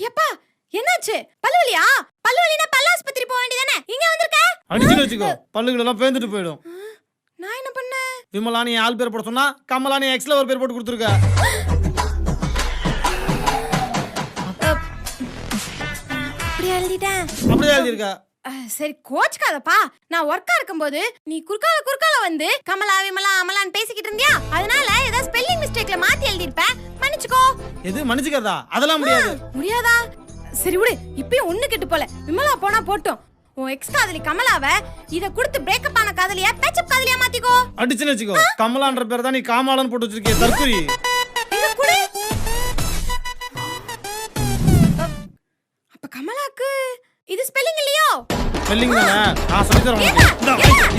எப்பா என்னாச்சு? பல்லுவலியா? பல்லுவலினா பல்லாஸ்பத்திரி போக வேண்டியதானே? இங்க வந்திருக்க? அடிச்சு வச்சுக்கோ, பல்லுகள் எல்லாம் பேந்துட்டு போயிடும். நான் என்ன பண்ணேன்? விமலானி ஆள் பேர் போட சொன்னா கமலானி எக்ஸ்ல ஒரு பேர் போட்டு கொடுத்துருக்க. அப்படியே எழுதிட்டேன். அப்படியே எழுதிருக்க. சரி கோச்சுக்காதப்பா. நான் ஒர்க்கா இருக்கும்போது நீ குறுக்கால வந்து கமலா விமலா அமலான்னு பேசிக்கிட்டு இருந்தியா? அதனால ஏதாவது ஸ்பெல்லிங் மிஸ்டேக்ல மாத்தி எழுதிருப்பேன். மன்னிச்சுக்கோ. எது மன்னிச்சுக்கிறதா? அதெல்லாம் முடியாது. முடியாதா? சரி விடு. இப்பயும் ஒண்ணு கெட்டு போல. விமலா போனா போட்டும். உன் எக்ஸ் காதலி கமலாவை இத கொடுத்து பிரேக்கப் ஆன காதலியா பேச்சப் காதலியா மாத்திக்கோ. அடிச்சுன்னு வச்சுக்கோ, கமலான்ற பேர் தான் நீ காமாலன்னு போட்டு வச்சிருக்கே தற்குறி. எங்க குடு. அப்ப கமலாக்கு இது ஸ்பெல்லிங் இல்லையோ? ஸ்பெல்லிங் தானே? நான் சொல்லி தரேன்.